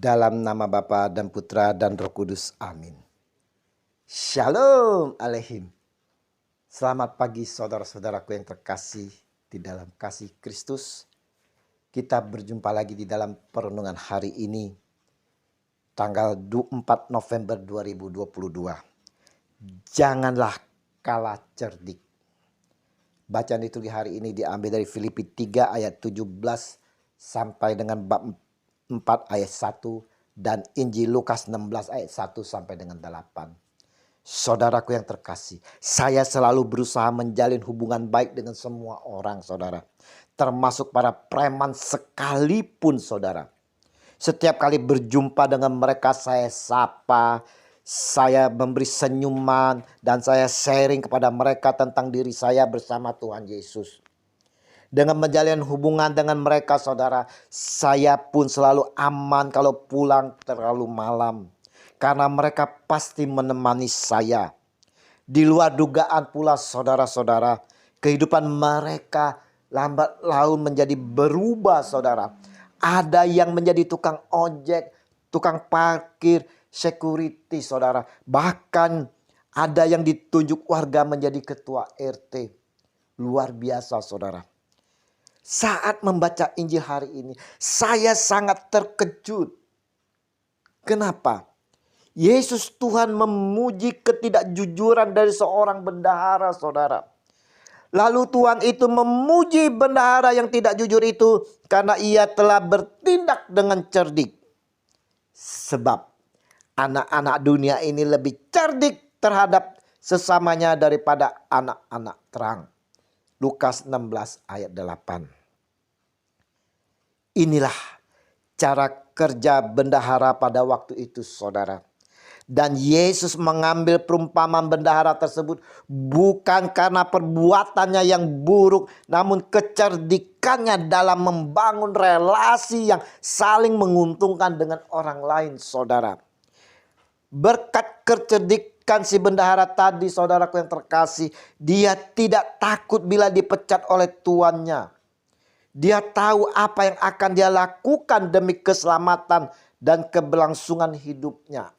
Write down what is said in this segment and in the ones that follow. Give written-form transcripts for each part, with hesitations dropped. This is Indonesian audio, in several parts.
Dalam nama Bapa dan Putra dan Roh Kudus. Amin. Shalom Aleihim. Selamat pagi saudara-saudaraku yang terkasih di dalam kasih Kristus. Kita berjumpa lagi di dalam perenungan hari ini, tanggal 4 November 2022. Janganlah kalah cerdik. Bacaan itu di hari ini diambil dari Filipi 3 ayat 17 sampai dengan bab 4 ayat 1 dan Injil Lukas 16 ayat 1 sampai dengan 8. Saudaraku yang terkasih, saya selalu berusaha menjalin hubungan baik dengan semua orang, saudara. Termasuk para preman sekalipun, saudara. Setiap kali berjumpa dengan mereka saya sapa, saya memberi senyuman, dan saya sharing kepada mereka tentang diri saya bersama Tuhan Yesus. Dengan menjalin hubungan dengan mereka, saudara, saya pun selalu aman kalau pulang terlalu malam. Karena mereka pasti menemani saya. Di luar dugaan pula, saudara-saudara, kehidupan mereka lambat laun menjadi berubah, saudara. Ada yang menjadi tukang ojek, tukang parkir, security, saudara. Bahkan ada yang ditunjuk warga menjadi ketua RT. Luar biasa, saudara. Saat membaca Injil hari ini, saya sangat terkejut. Kenapa? Yesus Tuhan memuji ketidakjujuran dari seorang bendahara, saudara. Lalu Tuhan itu memuji bendahara yang tidak jujur itu karena ia telah bertindak dengan cerdik. Sebab anak-anak dunia ini lebih cerdik terhadap sesamanya daripada anak-anak terang. Lukas 16 ayat 8. Inilah cara kerja bendahara pada waktu itu, saudara. Dan Yesus mengambil perumpamaan bendahara tersebut bukan karena perbuatannya yang buruk, namun kecerdikannya dalam membangun relasi yang saling menguntungkan dengan orang lain, saudara. Berkat kecerdikan si bendahara tadi, saudaraku yang terkasih, dia tidak takut bila dipecat oleh tuannya. Dia tahu apa yang akan dia lakukan demi keselamatan dan keberlangsungan hidupnya.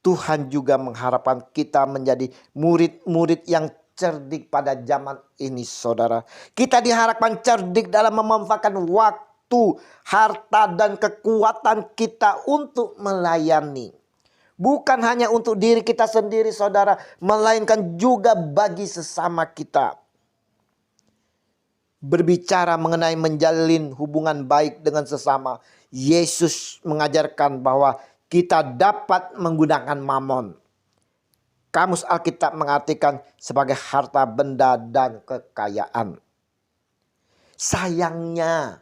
Tuhan juga mengharapkan kita menjadi murid-murid yang cerdik pada zaman ini, saudara. Kita diharapkan cerdik dalam memanfaatkan waktu, harta, dan kekuatan kita untuk melayani. Bukan hanya untuk diri kita sendiri, saudara, melainkan juga bagi sesama kita. Berbicara mengenai menjalin hubungan baik dengan sesama, Yesus mengajarkan bahwa kita dapat menggunakan mamon. Kamus Alkitab mengartikan sebagai harta benda dan kekayaan. Sayangnya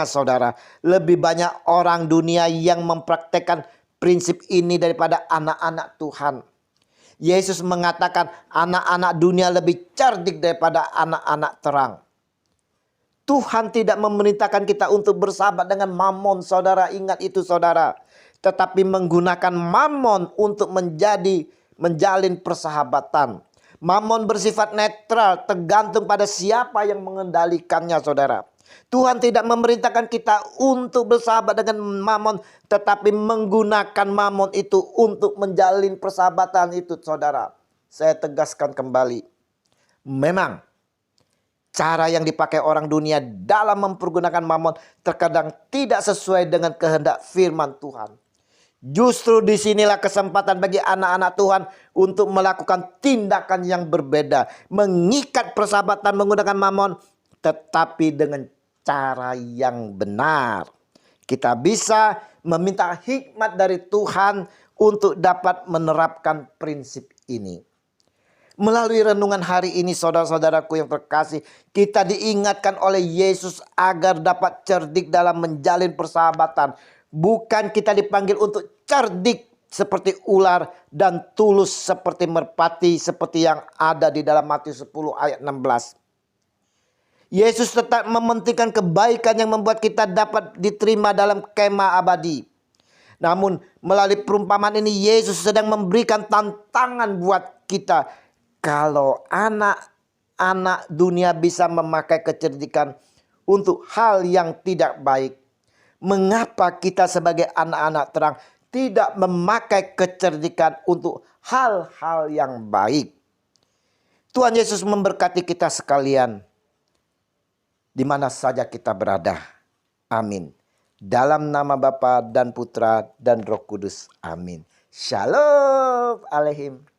saudara, lebih banyak orang dunia yang mempraktekkan prinsip ini daripada anak-anak Tuhan. Yesus mengatakan anak-anak dunia lebih cerdik daripada anak-anak terang. Tuhan tidak memerintahkan kita untuk bersahabat dengan mamon, saudara. Ingat itu, saudara. Tetapi menggunakan mamon untuk menjalin persahabatan. Mamon bersifat netral, tergantung pada siapa yang mengendalikannya, saudara. Tuhan tidak memerintahkan kita untuk bersahabat dengan mamon, tetapi menggunakan mamon itu untuk menjalin persahabatan itu, saudara. Saya tegaskan kembali. Memang cara yang dipakai orang dunia dalam mempergunakan mamon terkadang tidak sesuai dengan kehendak firman Tuhan. Justru disinilah kesempatan bagi anak-anak Tuhan untuk melakukan tindakan yang berbeda. Mengikat persahabatan menggunakan mamon, tetapi dengan cara yang benar. Kita bisa meminta hikmat dari Tuhan untuk dapat menerapkan prinsip ini. Melalui renungan hari ini, saudara-saudaraku yang terkasih, kita diingatkan oleh Yesus agar dapat cerdik dalam menjalin persahabatan. Bukan kita dipanggil untuk cerdik seperti ular dan tulus seperti merpati, seperti yang ada di dalam Matius 10 ayat 16. Yesus tetap mementingkan kebaikan yang membuat kita dapat diterima dalam kemah abadi. Namun melalui perumpamaan ini Yesus sedang memberikan tantangan buat kita. Kalau anak-anak dunia bisa memakai kecerdikan untuk hal yang tidak baik, Mengapa kita sebagai anak-anak terang tidak memakai kecerdikan untuk hal-hal yang baik? Tuhan Yesus memberkati kita sekalian, di mana saja kita berada. Amin. Dalam nama Bapa dan Putra dan Roh Kudus. Amin. Shalom Aleihim.